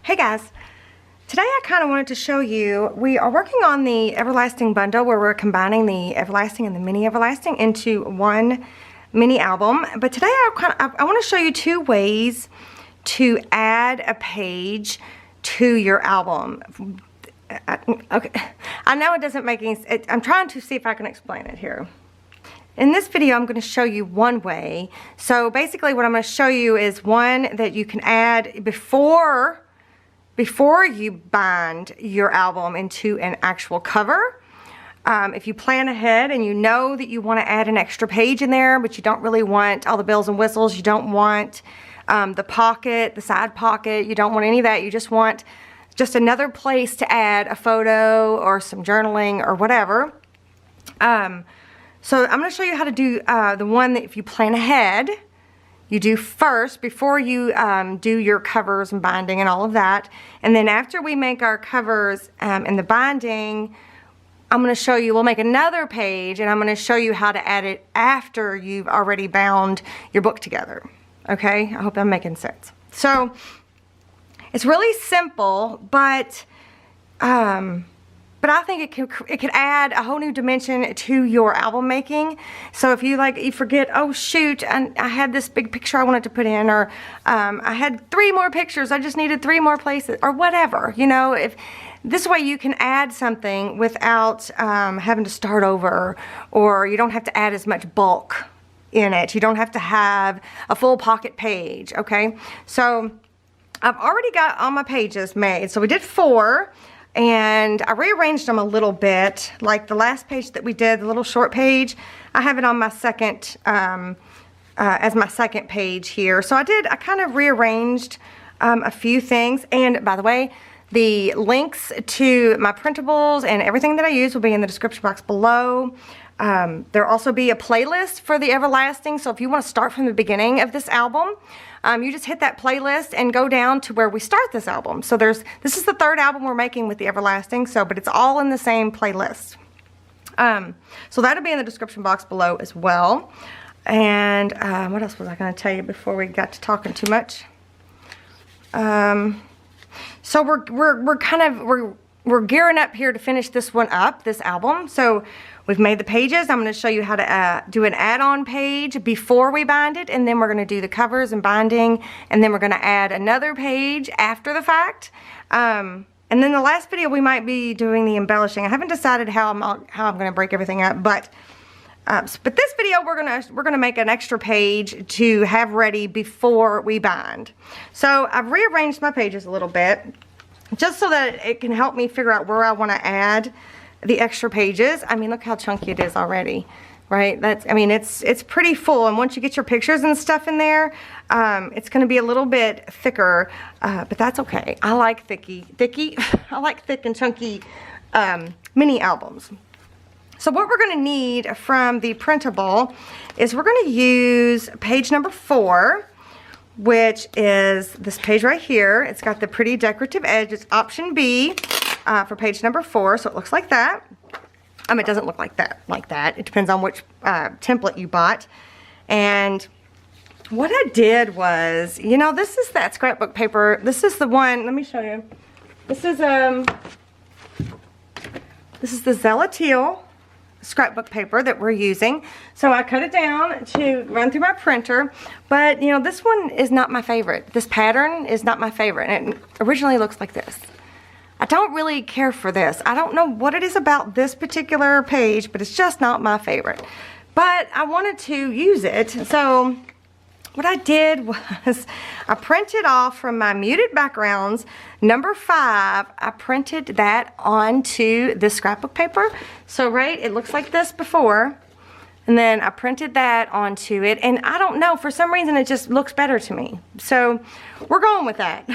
Hey guys, today I kind of wanted to show you, we are working on the Everlasting bundle where we're combining the Everlasting and the Mini Everlasting into one mini album. But today I want to show you two ways to add a page to your album. Okay, I know it doesn't make any sense. I'm trying to see if I can explain it here. In this video, I'm going to show you one way. So basically what I'm going to show you is one that you can add before you bind your album into an actual cover. If you plan ahead and you know that you want to add an extra page in there, but you don't really want all the bells and whistles, you don't want the pocket, the side pocket, you don't want any of that, you just want just another place to add a photo or some journaling or whatever. So I'm going to show you how to do the one that if you plan ahead, you do first before you do your covers and binding and all of that. And then after we make our covers and the binding, I'm going to show you, we'll make another page and I'm going to show you how to add it after you've already bound your book together. Okay, I hope I'm making sense. So it's really simple, but I think it could add a whole new dimension to your album making. So if you forget, oh shoot, I had this big picture I wanted to put in, or I had 3 more pictures, I just needed 3 more places, or whatever. You know, if this way you can add something without having to start over, or you don't have to add as much bulk in it. You don't have to have a full pocket page. Okay, so I've already got all my pages made. So we did 4. And I rearranged them a little bit, like the last page that we did, the little short page, I have it on my second, as my second page here. So I kind of rearranged a few things. And by the way, the links to my printables and everything that I use will be in the description box below. There'll also be a playlist for the Everlasting. So if you want to start from the beginning of this album, you just hit that playlist and go down to where we start this album. So this is the 3rd album we're making with the Everlasting, but it's all in the same playlist. So that'll be in the description box below as well. And what else was I going to tell you before we got to talking too much? So we're gearing up here to finish this one up, this album. So we've made the pages. I'm going to show you how to do an add-on page before we bind it, and then we're going to do the covers and binding, and then we're going to add another page after the fact. And then the last video we might be doing the embellishing. I haven't decided how I'm going to break everything up, but this video we're gonna make an extra page to have ready before we bind. So I've rearranged my pages a little bit, just so that it can help me figure out where I want to add the extra pages. I mean, look how chunky it is already, right? It's pretty full, and once you get your pictures and stuff in there, it's going to be a little bit thicker, but that's okay. I like I like thick and chunky mini albums. So what we're going to need from the printable is we're going to use page number 4, which is this page right here. It's got the pretty decorative edge. It's option B for page number 4, so it looks like that. It doesn't look like that. It depends on which template you bought. And what I did was, you know, this is that scrapbook paper. This is the one, let me show you. This is the Teal scrapbook paper that we're using. So I cut it down to run through my printer, but you know, this one is not my favorite. This pattern is not my favorite, and it originally looks like this. I don't really care for this. I don't know what it is about this particular page, but it's just not my favorite. But I wanted to use it, so what I did was I printed off from my muted backgrounds, number 5, I printed that onto this scrapbook paper. So right, it looks like this before, and then I printed that onto it, and I don't know, for some reason it just looks better to me. So we're going with that.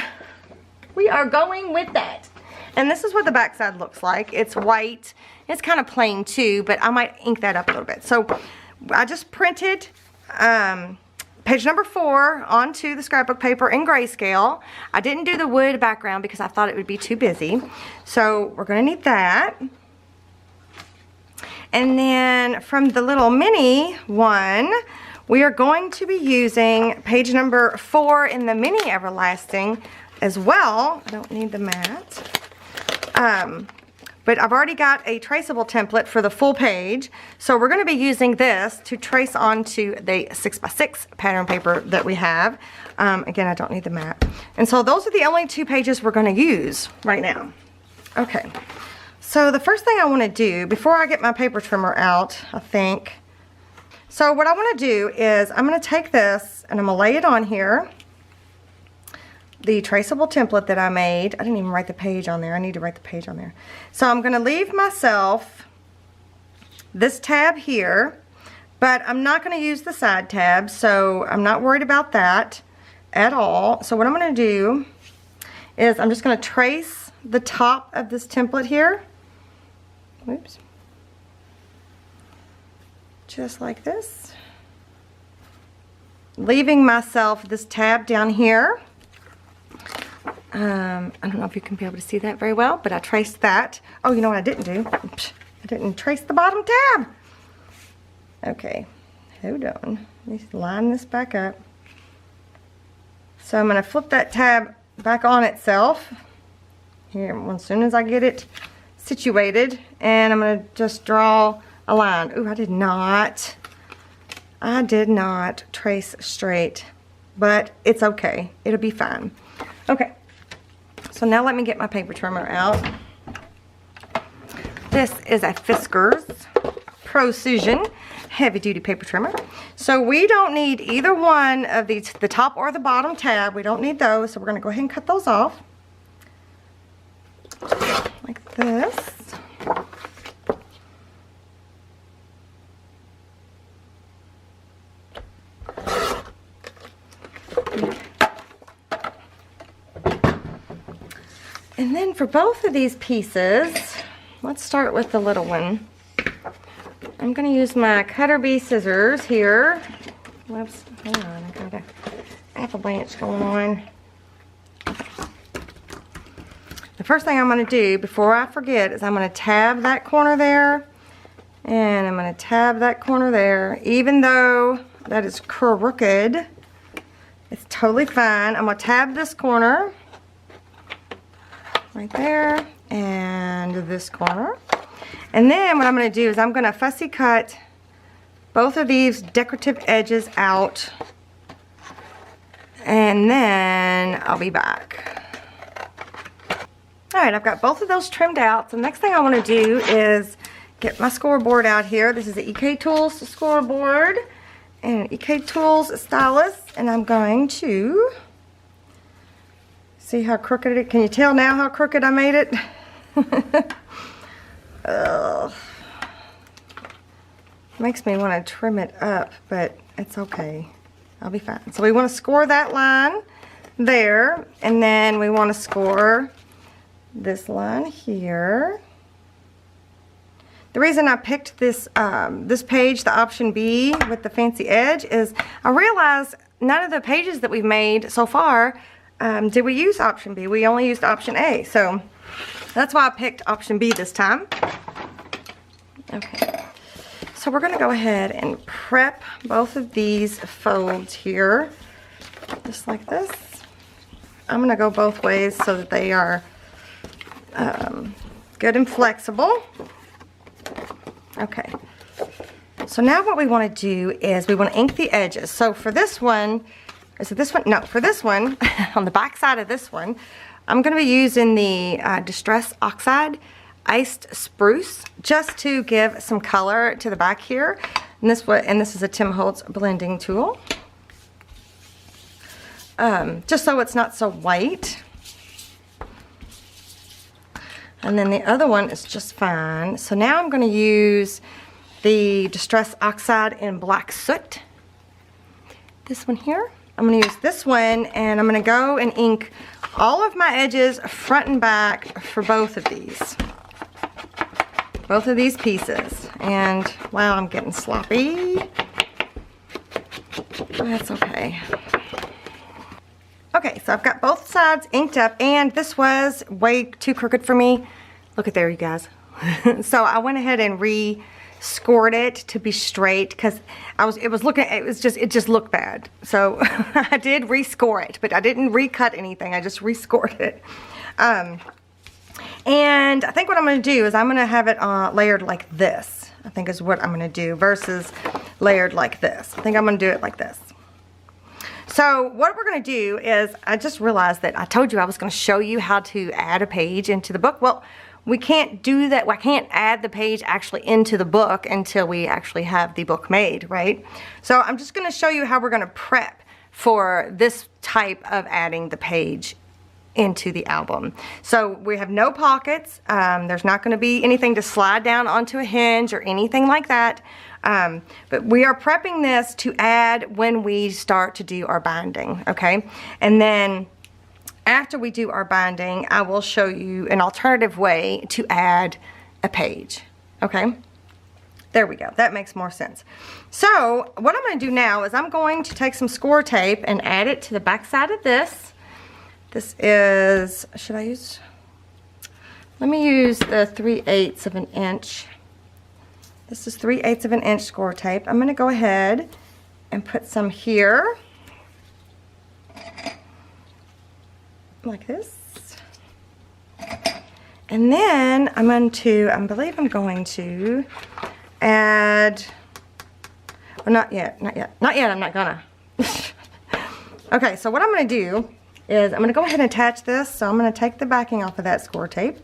We are going with that. And this is what the back side looks like. It's white. It's kind of plain too, but I might ink that up a little bit. So I just printed page number 4 onto the scrapbook paper in grayscale. I didn't do the wood background because I thought it would be too busy. So we're going to need that. And then from the little mini one, we are going to be using page number 4 in the mini Everlasting as well. I don't need the mat. But I've already got a traceable template for the full page. So we're gonna be using this to trace onto the 6x6 pattern paper that we have. Again, I don't need the mat. And so those are the only 2 pages we're gonna use right now. Okay, so the first thing I wanna do, before I get my paper trimmer out, I think, so what I wanna do is I'm gonna take this and I'm gonna lay it on here. The traceable template that I made. I didn't even write the page on there. I need to write the page on there. So I'm going to leave myself this tab here, but I'm not going to use the side tab, so I'm not worried about that at all. So what I'm going to do is I'm just going to trace the top of this template here. Oops. Just like this. Leaving myself this tab down here. I don't know if you can be able to see that very well, but I traced that. Oh, you know what I didn't do? I didn't trace the bottom tab. Okay, hold on. Let me line this back up. So I'm going to flip that tab back on itself here as soon as I get it situated, and I'm going to just draw a line. Ooh, I did not trace straight, but it's okay. It'll be fine. Okay. So now let me get my paper trimmer out. This is a Fiskars Precision heavy duty paper trimmer. So we don't need either one of these, the top or the bottom tab. We don't need those. So we're going to go ahead and cut those off. Like this. And then for both of these pieces, let's start with the little one. I'm going to use my Cutter Bee scissors here. Whoops, hang on, I got a avalanche going on. The first thing I'm going to do before I forget is I'm going to tab that corner there, and I'm going to tab that corner there. Even though that is crooked, it's totally fine. I'm going to tab this corner. Right there, and this corner. And then what I'm going to do is I'm going to fussy cut both of these decorative edges out, and then I'll be back. Alright, I've got both of those trimmed out. So the next thing I want to do is get my scoreboard out here. This is the EK Tools scoreboard and EK Tools stylus, and I'm going to see how crooked it. Can you tell now how crooked I made it? Makes me want to trim it up, but it's okay. I'll be fine. So we want to score that line there, and then we want to score this line here. The reason I picked this this page, the option B with the fancy edge, is I realized none of the pages that we've made so far did we use option B. We only used option A, so that's why I picked option B this time. Okay, so we're going to go ahead and prep both of these folds here, just like this. I'm going to go both ways so that they are good and flexible. Okay, so now what we want to do is we want to ink the edges. So for this one, is it this one? No, for this one, on the back side of this one, I'm going to be using the Distress Oxide Iced Spruce just to give some color to the back here. And this is a Tim Holtz blending tool. Just so it's not so white. And then the other one is just fine. So now I'm going to use the Distress Oxide in Black Soot. This one here. I'm going to use this one, and I'm going to go and ink all of my edges front and back for both of these. Both of these pieces. And wow, I'm getting sloppy. That's okay. Okay, so I've got both sides inked up, and this was way too crooked for me. Look at there, you guys. So I went ahead and scored it to be straight because it just looked bad. So I did rescore it, but I didn't recut anything. I just rescored it. And I think what I'm going to do is I'm going to have it layered like this. I think is what I'm going to do versus layered like this. I think I'm going to do it like this. So what we're going to do is, I just realized that I told you I was going to show you how to add a page into the book. Well, we can't do that. I can't add the page actually into the book until we actually have the book made, right? So I'm just going to show you how we're going to prep for this type of adding the page into the album. So we have no pockets. There's not going to be anything to slide down onto a hinge or anything like that. But we are prepping this to add when we start to do our binding, okay? And then after we do our binding, I will show you an alternative way to add a page, okay? There we go. That makes more sense. So what I'm going to do now is I'm going to take some score tape and add it to the back side of this. This is, let me use the 3/8 of an inch. This is 3/8 of an inch score tape. I'm going to go ahead and put some here, like this. And then I believe I'm going to add, well, not yet, I'm not gonna. Okay, so what I'm going to do is I'm going to go ahead and attach this. So I'm going to take the backing off of that score tape.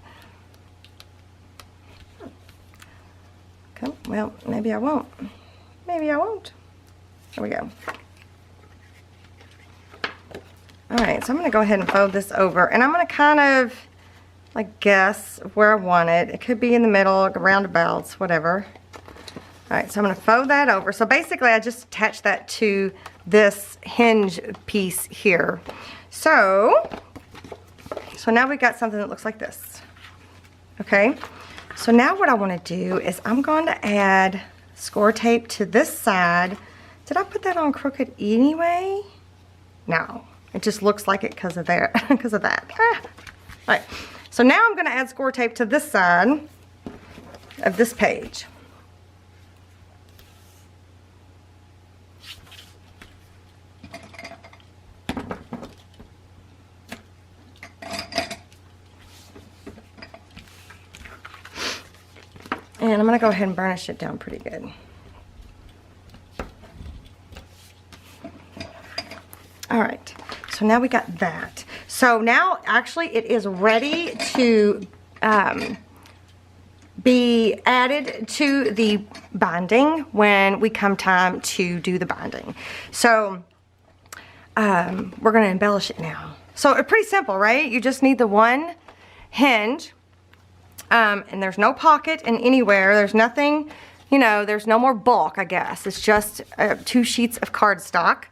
Okay, well, maybe I won't. Maybe I won't. There we go. Alright, so I'm going to go ahead and fold this over. And I'm going to kind of, like, guess where I want it. It could be in the middle, roundabouts, whatever. Alright, so I'm going to fold that over. So basically I just attached that to this hinge piece here. So now we got something that looks like this. Okay, so now what I want to do is I'm going to add score tape to this side. Did I put that on crooked anyway? No, it just looks like it because of that. All right, so now I'm going to add score tape to this side of this page. And I'm going to go ahead and burnish it down pretty good. Alright, so now we got that. So now actually it is ready to be added to the binding when we come time to do the binding. So we're going to embellish it now. So it's pretty simple, right? You just need the one hinge. And there's no pocket in anywhere. There's nothing, there's no more bulk, I guess. It's just 2 sheets of cardstock.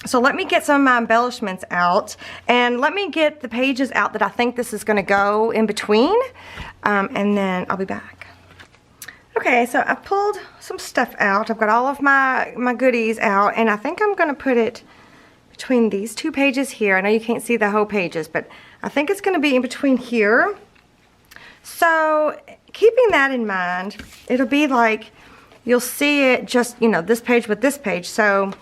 So let me get some of my embellishments out, and let me get the pages out that I think this is going to go in between, and then I'll be back. Okay, so I pulled some stuff out. I've got all of my goodies out, and I think I'm going to put it between these 2 pages here. I know you can't see the whole pages, but I think it's going to be in between here. So keeping that in mind, it'll be like you'll see it just, this page with this page. So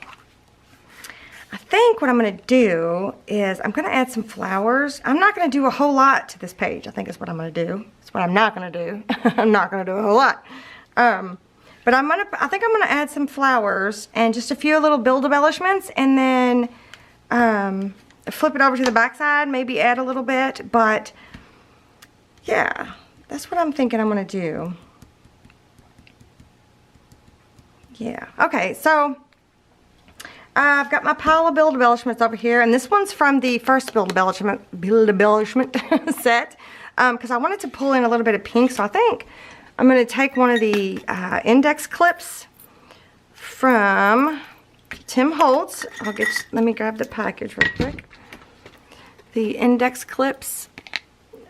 I think what I'm going to do is I'm going to add some flowers. I'm not going to do a whole lot to this page. I think is what I'm going to do. That's what I'm not going to do. I'm not going to do a whole lot. But I think I'm going to add some flowers and just a few little build embellishments, and then flip it over to the back side, maybe add a little bit, but yeah, that's what I'm thinking I'm going to do. Yeah, okay, so I've got my pile of build embellishments over here, and this one's from the first build embellishment set, because I wanted to pull in a little bit of pink, so I think I'm going to take one of the index clips from Tim Holtz. Let me grab the package real quick. The index clips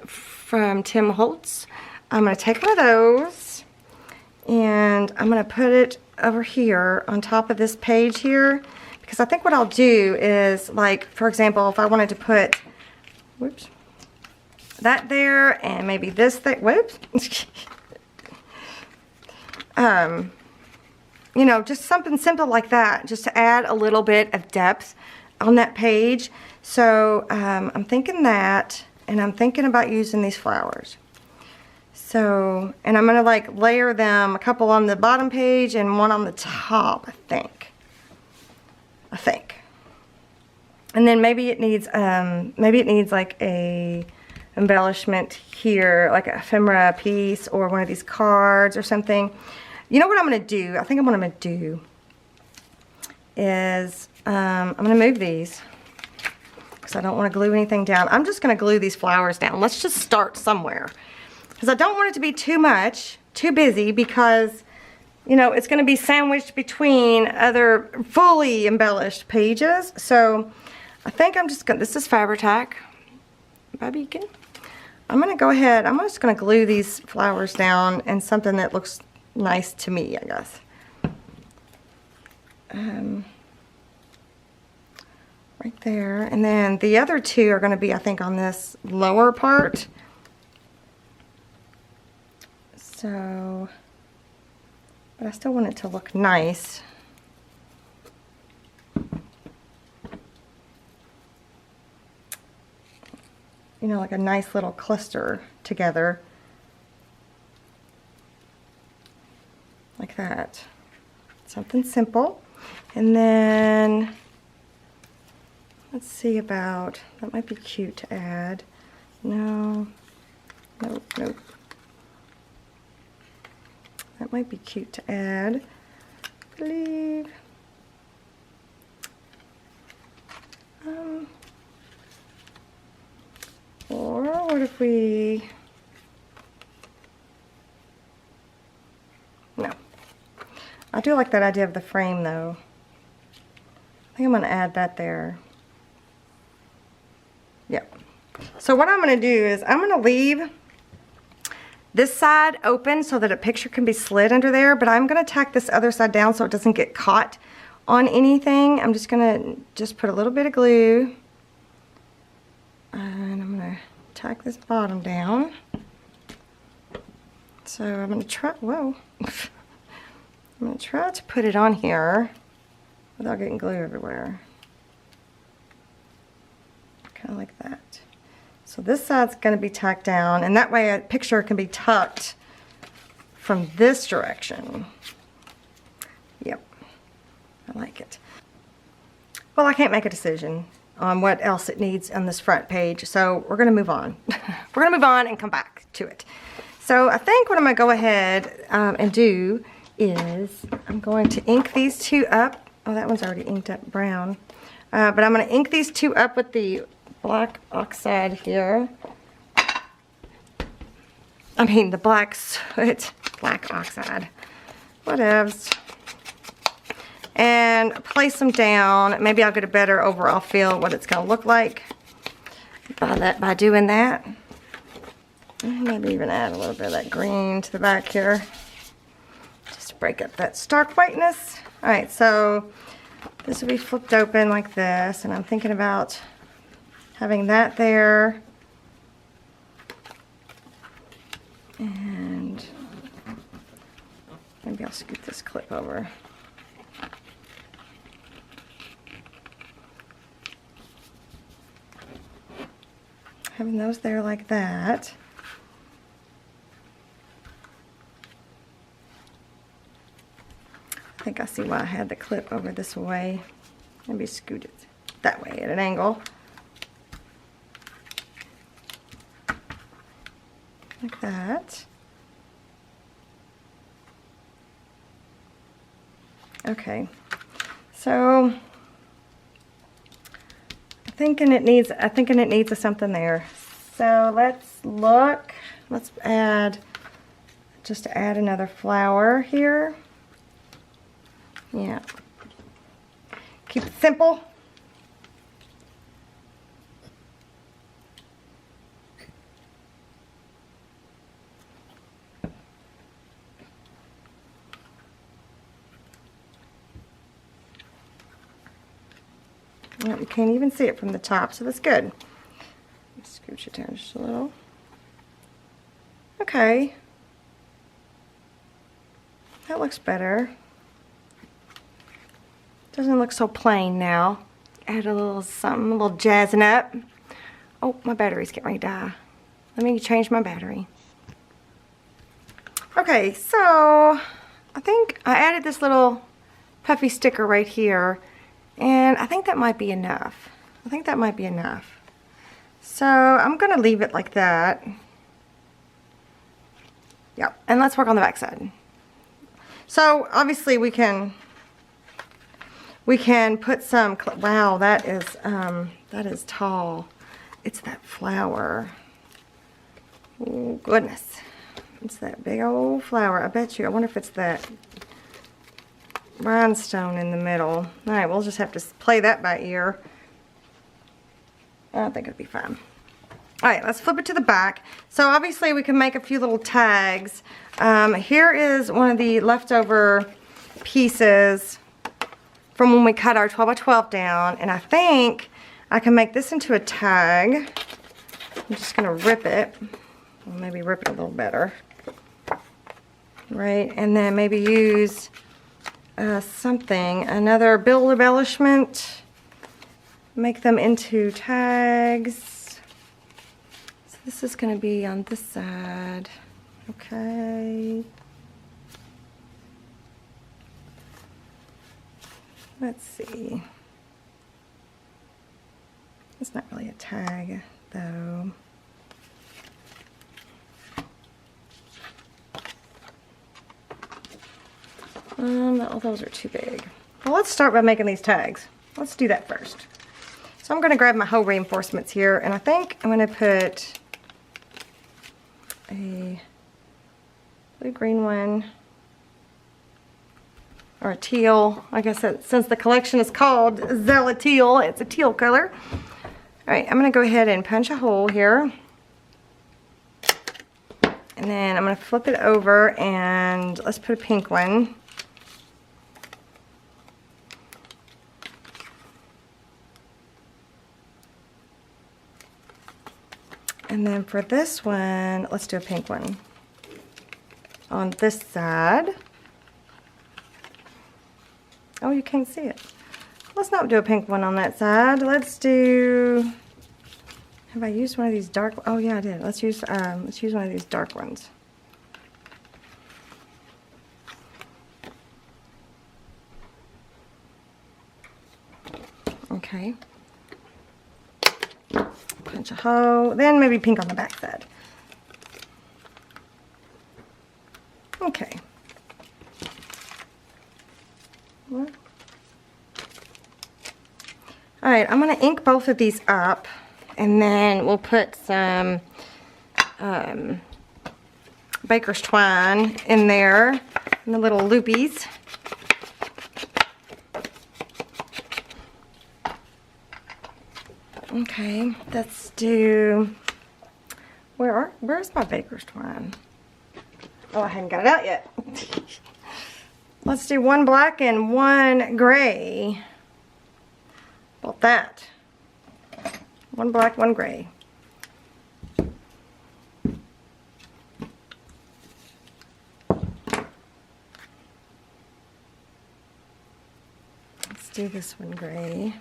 from Tim Holtz. I'm going to take one of those, and I'm going to put it over here on top of this page here, because I think what I'll do is, like, for example, if I wanted to put, whoops, that there, and maybe this thing, whoops, you know, just something simple like that, just to add a little bit of depth on that page. So I'm thinking that, and I'm thinking about using these flowers. So, and I'm gonna like layer them, a couple on the bottom page and one on the top, I think. And then maybe it needs like a embellishment here, like an ephemera piece or one of these cards or something. You know what I'm gonna do? I think what I'm gonna do is I'm gonna move these because I don't want to glue anything down. I'm just gonna glue these flowers down. Let's just start somewhere because I don't want it to be too much, too busy, because you know it's gonna be sandwiched between other fully embellished pages. So I think I'm just gonna, this is Fabri-Tac by Beacon. I'm gonna go ahead, I'm just gonna glue these flowers down in something that looks nice to me, I guess. Right there. And then the other two are gonna be, I think, on this lower part. So, but I still want it to look nice. You know, like a nice little cluster together. Like that. Something simple. And then, let's see about, that might be cute to add. No. Nope, nope. That might be cute to add, I believe. Or what if we, no. I do like that idea of the frame though. I think I'm gonna add that there. Yep. So what I'm gonna do is I'm gonna leave this side open so that a picture can be slid under there, but I'm gonna tack this other side down so it doesn't get caught on anything. I'm just gonna put a little bit of glue. And I'm gonna tack this bottom down. So I'm gonna try, whoa. I'm gonna try to put it on here without getting glue everywhere. Kind of like that. So this side's gonna be tacked down, and that way a picture can be tucked from this direction. Yep, I like it. Well, I can't make a decision on what else it needs on this front page, so we're gonna move on. We're gonna move on and come back to it. So I think what I'm gonna go ahead and do is I'm going to ink these two up. Oh, that one's already inked up brown. But I'm gonna ink these two up with the black oxide here. I mean the black soot, black oxide, whatevs. And place them down. Maybe I'll get a better overall feel of what it's going to look like by doing that. And maybe even add a little bit of that green to the back here, just to break up that stark whiteness. All right, so this will be flipped open like this, and I'm thinking about having that there. And maybe I'll scoot this clip over. Having those there like that. I think I see why I had the clip over this way. Maybe scoot it that way at an angle. Like that. Okay. So I'm thinking it needs something there. So let's add another flower here. Yeah. Keep it simple. You can't even see it from the top, so that's good. Scooch it down just a little. Okay. That looks better. Doesn't look so plain now. Add a little something, a little jazzing up. Oh, my battery's getting ready to die. Let me change my battery. Okay, so I think I added this little puffy sticker right here, and I think that might be enough. I think that might be enough. So I'm gonna leave it like that. Yep, and let's work on the back side. So obviously we can put some, wow, that is tall. It's that flower. Oh goodness. It's that big old flower. I bet you, I wonder if it's that rhinestone in the middle. All right, we'll just have to play that by ear. I think it'll be fine. All right, let's flip it to the back. So obviously we can make a few little tags. Here is one of the leftover pieces from when we cut our 12 by 12 down, and I think I can make this into a tag. I'm just gonna rip it. Well, maybe rip it a little better. Right, and then maybe use another build embellishment, make them into tags. So this is going to be on this side. Okay. Let's see. It's not really a tag though. All those are too big. Well, let's start by making these tags. Let's do that first. So I'm going to grab my whole reinforcements here, and I think I'm going to put a blue-green one, or a teal. I guess that, since the collection is called Zella Teal, it's a teal color. All right, I'm going to go ahead and punch a hole here. And then I'm going to flip it over, and let's put a pink one. And then for this one, let's do a pink one on this side. Oh, you can't see it. Let's not do a pink one on that side. Let's do, have I used one of these dark, oh yeah, I did. Let's use one of these dark ones. Okay. Punch a hole, then maybe pink on the back side. Okay. What? All right, I'm going to ink both of these up, and then we'll put some baker's twine in there, and the little loopies. Okay, let's do, where's my baker's twine? Oh, I hadn't got it out yet. Let's do one black and one gray. About that. One black, one gray. Let's do this one gray.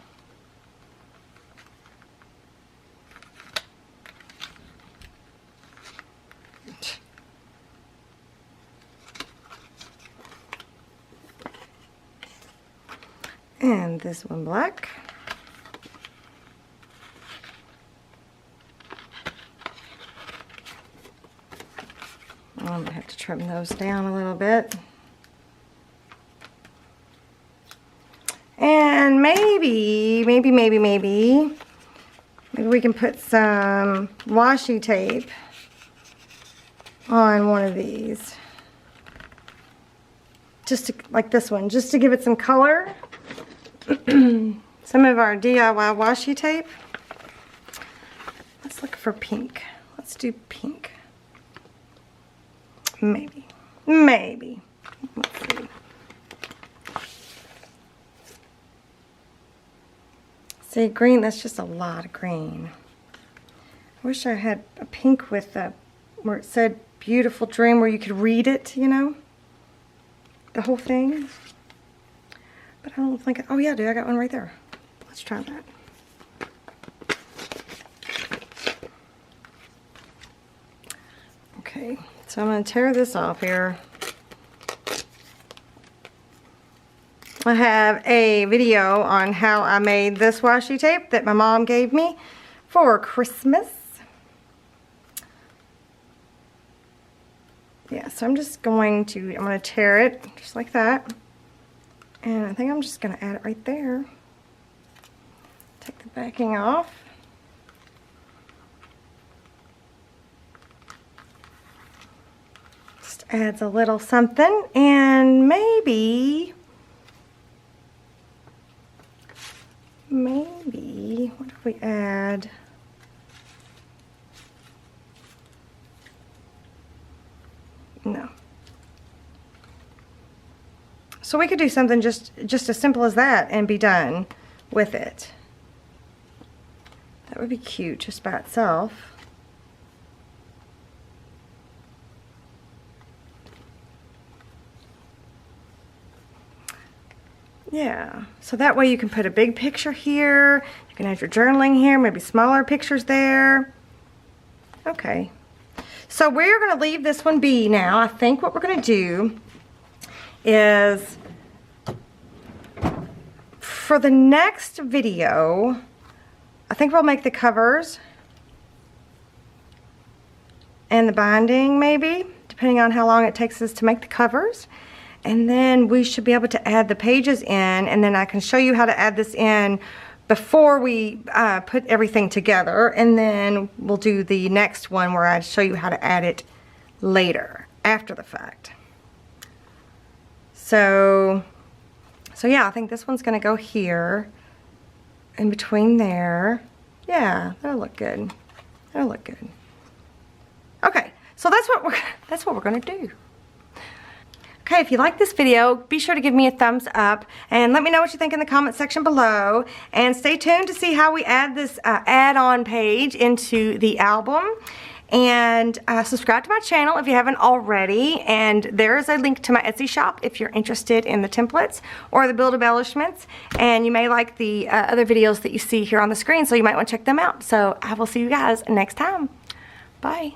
And this one black. I'm going to have to trim those down a little bit. And maybe we can put some washi tape on one of these. Just to, like this one, just to give it some color. Some of our DIY washi tape. Let's look for pink. Let's do pink. Maybe. Let's see. See, green, that's just a lot of green. I wish I had a pink with a, where it said beautiful dream, where you could read it, you know. the whole thing. But I don't think, oh yeah, dude, I got one right there. Let's try that. Okay, so I'm going to tear this off here. I have a video on how I made this washi tape that my mom gave me for Christmas. Yeah, so I'm just going to, I'm going to tear it just like that. And I think I'm just going to add it right there. Take the backing off. Just adds a little something, and maybe, what if we add, no. So we could do something just as simple as that and be done with it. That would be cute just by itself. Yeah, so that way you can put a big picture here, you can have your journaling here, maybe smaller pictures there. Okay, so we're going to leave this one be now. I think what we're going to do is, for the next video, I think we'll make the covers and the binding maybe, depending on how long it takes us to make the covers. And then we should be able to add the pages in, and then I can show you how to add this in before we put everything together, and then we'll do the next one where I show you how to add it later, after the fact. So yeah, I think this one's gonna go here, in between there. Yeah, that'll look good. That'll look good. Okay, so that's what we're gonna do. Okay, if you like this video, be sure to give me a thumbs up and let me know what you think in the comment section below. And stay tuned to see how we add this add-on page into the album. And subscribe to my channel if you haven't already. And there is a link to my Etsy shop if you're interested in the templates or the build embellishments. And you may like the other videos that you see here on the screen, so you might want to check them out. So I will see you guys next time. Bye.